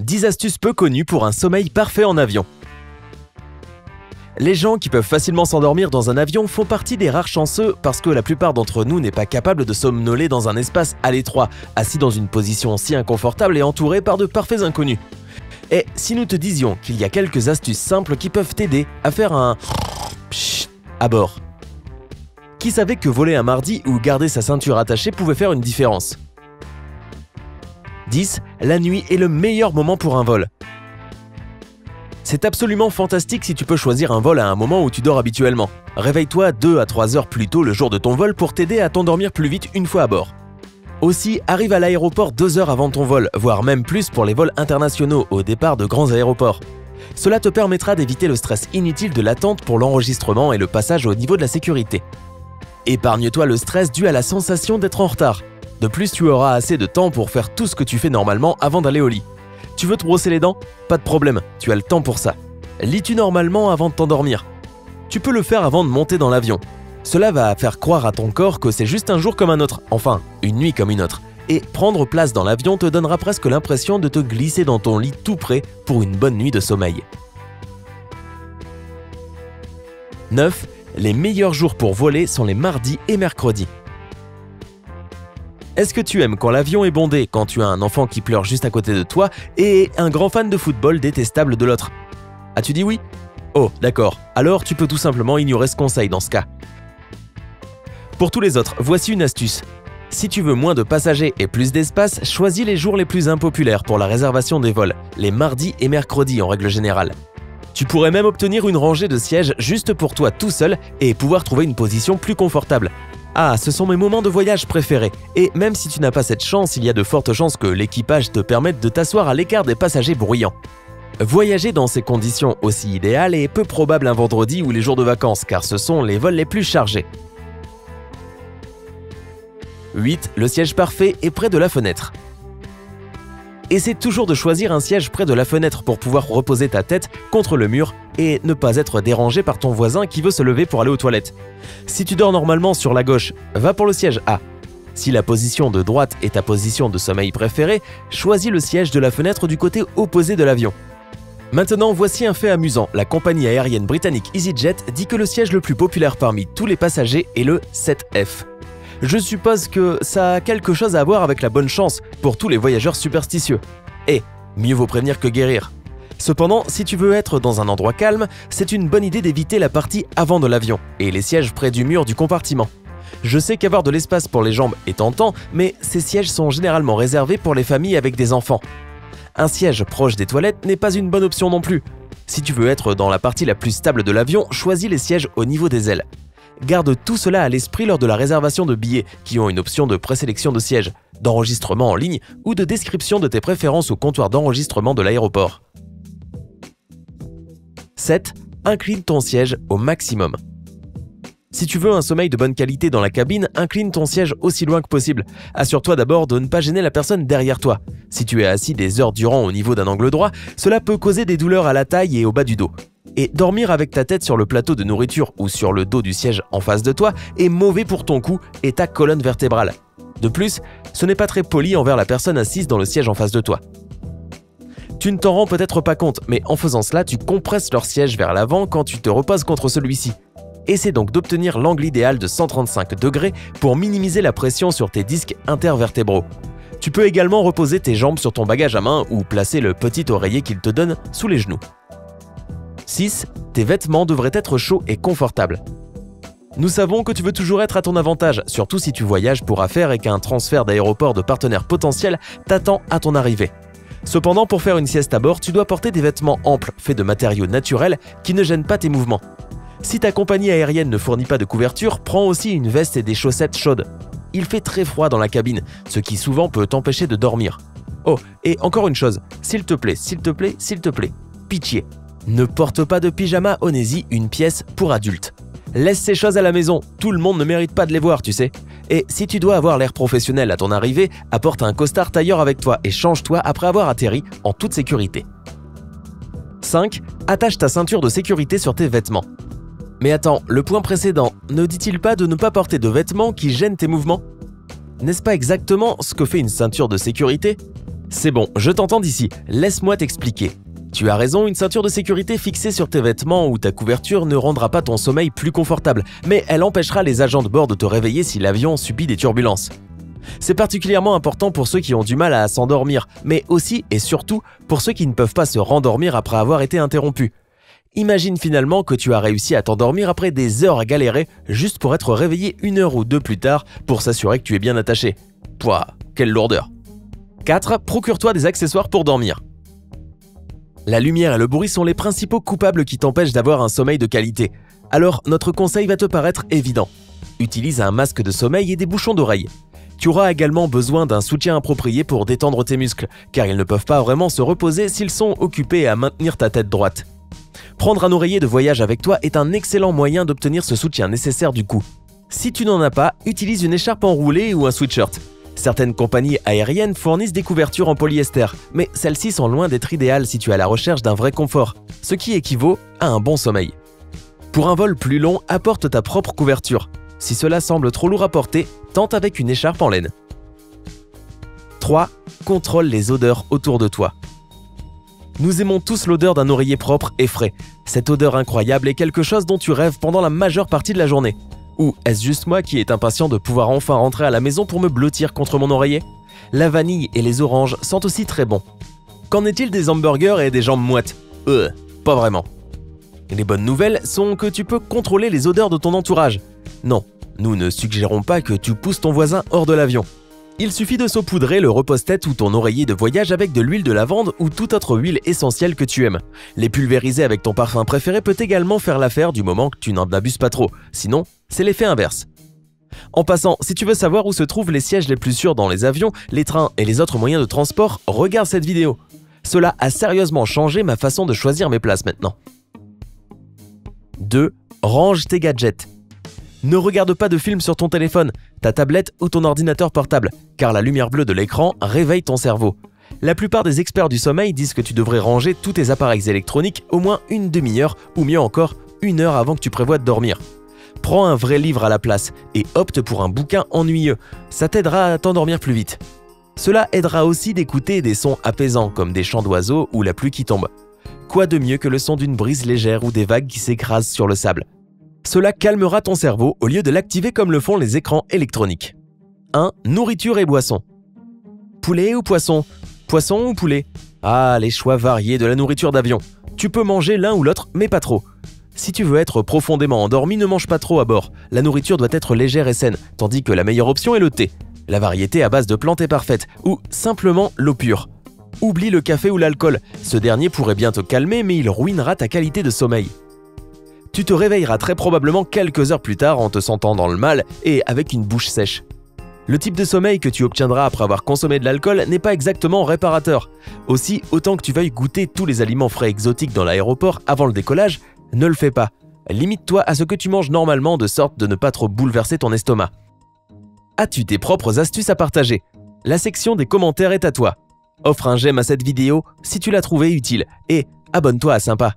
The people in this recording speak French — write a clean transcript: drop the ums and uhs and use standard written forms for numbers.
10 astuces peu connues pour un sommeil parfait en avion. Les gens qui peuvent facilement s'endormir dans un avion font partie des rares chanceux parce que la plupart d'entre nous n'est pas capable de somnoler dans un espace à l'étroit, assis dans une position si inconfortable et entouré par de parfaits inconnus. Et si nous te disions qu'il y a quelques astuces simples qui peuvent t'aider à faire un pshhh à bord? Qui savait que voler un mardi ou garder sa ceinture attachée pouvait faire une différence? 10. La nuit est le meilleur moment pour un vol. C'est absolument fantastique si tu peux choisir un vol à un moment où tu dors habituellement. Réveille-toi 2 à 3 heures plus tôt le jour de ton vol pour t'aider à t'endormir plus vite une fois à bord. Aussi, arrive à l'aéroport 2 heures avant ton vol, voire même plus pour les vols internationaux au départ de grands aéroports. Cela te permettra d'éviter le stress inutile de l'attente pour l'enregistrement et le passage au niveau de la sécurité. Épargne-toi le stress dû à la sensation d'être en retard. De plus, tu auras assez de temps pour faire tout ce que tu fais normalement avant d'aller au lit. Tu veux te brosser les dents? Pas de problème, tu as le temps pour ça. Lis-tu normalement avant de t'endormir? Tu peux le faire avant de monter dans l'avion. Cela va faire croire à ton corps que c'est juste un jour comme un autre, enfin, une nuit comme une autre. Et prendre place dans l'avion te donnera presque l'impression de te glisser dans ton lit tout prêt pour une bonne nuit de sommeil. 9. Les meilleurs jours pour voler sont les mardis et mercredis. Est-ce que tu aimes quand l'avion est bondé, quand tu as un enfant qui pleure juste à côté de toi et un grand fan de football détestable de l'autre? As-tu dit oui? Oh, d'accord. Alors tu peux tout simplement ignorer ce conseil dans ce cas. Pour tous les autres, voici une astuce. Si tu veux moins de passagers et plus d'espace, choisis les jours les plus impopulaires pour la réservation des vols, les mardis et mercredis en règle générale. Tu pourrais même obtenir une rangée de sièges juste pour toi tout seul et pouvoir trouver une position plus confortable. Ah, ce sont mes moments de voyage préférés. Et même si tu n'as pas cette chance, il y a de fortes chances que l'équipage te permette de t'asseoir à l'écart des passagers bruyants. Voyager dans ces conditions aussi idéales est peu probable un vendredi ou les jours de vacances, car ce sont les vols les plus chargés. 8. Le siège parfait est près de la fenêtre. Essaie toujours de choisir un siège près de la fenêtre pour pouvoir reposer ta tête contre le mur et ne pas être dérangé par ton voisin qui veut se lever pour aller aux toilettes. Si tu dors normalement sur la gauche, va pour le siège A. Si la position de droite est ta position de sommeil préférée, choisis le siège de la fenêtre du côté opposé de l'avion. Maintenant, voici un fait amusant. La compagnie aérienne britannique EasyJet dit que le siège le plus populaire parmi tous les passagers est le 7F. Je suppose que ça a quelque chose à voir avec la bonne chance pour tous les voyageurs superstitieux. Et mieux vaut prévenir que guérir. Cependant, si tu veux être dans un endroit calme, c'est une bonne idée d'éviter la partie avant de l'avion et les sièges près du mur du compartiment. Je sais qu'avoir de l'espace pour les jambes est tentant, mais ces sièges sont généralement réservés pour les familles avec des enfants. Un siège proche des toilettes n'est pas une bonne option non plus. Si tu veux être dans la partie la plus stable de l'avion, choisis les sièges au niveau des ailes. Garde tout cela à l'esprit lors de la réservation de billets qui ont une option de présélection de sièges, d'enregistrement en ligne ou de description de tes préférences au comptoir d'enregistrement de l'aéroport. 7. Incline ton siège au maximum. Si tu veux un sommeil de bonne qualité dans la cabine, incline ton siège aussi loin que possible. Assure-toi d'abord de ne pas gêner la personne derrière toi. Si tu es assis des heures durant au niveau d'un angle droit, cela peut causer des douleurs à la taille et au bas du dos. Et dormir avec ta tête sur le plateau de nourriture ou sur le dos du siège en face de toi est mauvais pour ton cou et ta colonne vertébrale. De plus, ce n'est pas très poli envers la personne assise dans le siège en face de toi. Tu ne t'en rends peut-être pas compte, mais en faisant cela, tu compresses leur siège vers l'avant quand tu te reposes contre celui-ci. Essaie donc d'obtenir l'angle idéal de 135 degrés pour minimiser la pression sur tes disques intervertébraux. Tu peux également reposer tes jambes sur ton bagage à main ou placer le petit oreiller qu'il te donne sous les genoux. 6. Tes vêtements devraient être chauds et confortables. Nous savons que tu veux toujours être à ton avantage, surtout si tu voyages pour affaires et qu'un transfert d'aéroport de partenaires potentiels t'attend à ton arrivée. Cependant, pour faire une sieste à bord, tu dois porter des vêtements amples, faits de matériaux naturels qui ne gênent pas tes mouvements. Si ta compagnie aérienne ne fournit pas de couverture, prends aussi une veste et des chaussettes chaudes. Il fait très froid dans la cabine, ce qui souvent peut t'empêcher de dormir. Oh, et encore une chose, s'il te plaît, pitié. Ne porte pas de pyjama Onésy, une pièce pour adultes. Laisse ces choses à la maison, tout le monde ne mérite pas de les voir, tu sais. Et si tu dois avoir l'air professionnel à ton arrivée, apporte un costard tailleur avec toi et change-toi après avoir atterri en toute sécurité. 5. Attache ta ceinture de sécurité sur tes vêtements. Mais attends, le point précédent, ne dit-il pas de ne pas porter de vêtements qui gênent tes mouvements? N'est-ce pas exactement ce que fait une ceinture de sécurité? C'est bon, je t'entends d'ici, laisse-moi t'expliquer. Tu as raison, une ceinture de sécurité fixée sur tes vêtements ou ta couverture ne rendra pas ton sommeil plus confortable, mais elle empêchera les agents de bord de te réveiller si l'avion subit des turbulences. C'est particulièrement important pour ceux qui ont du mal à s'endormir, mais aussi et surtout pour ceux qui ne peuvent pas se rendormir après avoir été interrompus. Imagine finalement que tu as réussi à t'endormir après des heures à galérer juste pour être réveillé 1 heure ou 2 plus tard pour s'assurer que tu es bien attaché. Pouah, quelle lourdeur. 4. Procure-toi des accessoires pour dormir. La lumière et le bruit sont les principaux coupables qui t'empêchent d'avoir un sommeil de qualité. Alors, notre conseil va te paraître évident. Utilise un masque de sommeil et des bouchons d'oreille. Tu auras également besoin d'un soutien approprié pour détendre tes muscles, car ils ne peuvent pas vraiment se reposer s'ils sont occupés à maintenir ta tête droite. Prendre un oreiller de voyage avec toi est un excellent moyen d'obtenir ce soutien nécessaire du cou. Si tu n'en as pas, utilise une écharpe enroulée ou un sweatshirt. Certaines compagnies aériennes fournissent des couvertures en polyester, mais celles-ci sont loin d'être idéales si tu es à la recherche d'un vrai confort, ce qui équivaut à un bon sommeil. Pour un vol plus long, apporte ta propre couverture. Si cela semble trop lourd à porter, tente avec une écharpe en laine. 3. Contrôle les odeurs autour de toi. Nous aimons tous l'odeur d'un oreiller propre et frais. Cette odeur incroyable est quelque chose dont tu rêves pendant la majeure partie de la journée. Ou est-ce juste moi qui est impatient de pouvoir enfin rentrer à la maison pour me blottir contre mon oreiller? La vanille et les oranges sentent aussi très bon. Qu'en est-il des hamburgers et des jambes moites? Pas vraiment. Les bonnes nouvelles sont que tu peux contrôler les odeurs de ton entourage. Non, nous ne suggérons pas que tu pousses ton voisin hors de l'avion. Il suffit de saupoudrer le repose-tête ou ton oreiller de voyage avec de l'huile de lavande ou toute autre huile essentielle que tu aimes. Les pulvériser avec ton parfum préféré peut également faire l'affaire du moment que tu n'en abuses pas trop. Sinon, c'est l'effet inverse. En passant, si tu veux savoir où se trouvent les sièges les plus sûrs dans les avions, les trains et les autres moyens de transport, regarde cette vidéo. Cela a sérieusement changé ma façon de choisir mes places maintenant. 2. Range tes gadgets. Ne regarde pas de films sur ton téléphone, ta tablette ou ton ordinateur portable, car la lumière bleue de l'écran réveille ton cerveau. La plupart des experts du sommeil disent que tu devrais ranger tous tes appareils électroniques au moins une demi-heure ou mieux encore 1 heure avant que tu prévois de dormir. Prends un vrai livre à la place et opte pour un bouquin ennuyeux, ça t'aidera à t'endormir plus vite. Cela aidera aussi d'écouter des sons apaisants comme des chants d'oiseaux ou la pluie qui tombe. Quoi de mieux que le son d'une brise légère ou des vagues qui s'écrasent sur le sable? Cela calmera ton cerveau au lieu de l'activer comme le font les écrans électroniques. 1. Nourriture et boissons. Poulet ou poisson? Poisson ou poulet? Ah, les choix variés de la nourriture d'avion. Tu peux manger l'un ou l'autre, mais pas trop. Si tu veux être profondément endormi, ne mange pas trop à bord. La nourriture doit être légère et saine, tandis que la meilleure option est le thé. La variété à base de plantes est parfaite, ou simplement l'eau pure. Oublie le café ou l'alcool. Ce dernier pourrait bien te calmer, mais il ruinera ta qualité de sommeil. Tu te réveilleras très probablement quelques heures plus tard en te sentant dans le mal et avec une bouche sèche. Le type de sommeil que tu obtiendras après avoir consommé de l'alcool n'est pas exactement réparateur. Aussi, autant que tu veuilles goûter tous les aliments frais exotiques dans l'aéroport avant le décollage, ne le fais pas. Limite-toi à ce que tu manges normalement de sorte de ne pas trop bouleverser ton estomac. As-tu tes propres astuces à partager? La section des commentaires est à toi. Offre un j'aime à cette vidéo si tu l'as trouvée utile et abonne-toi à Sympa.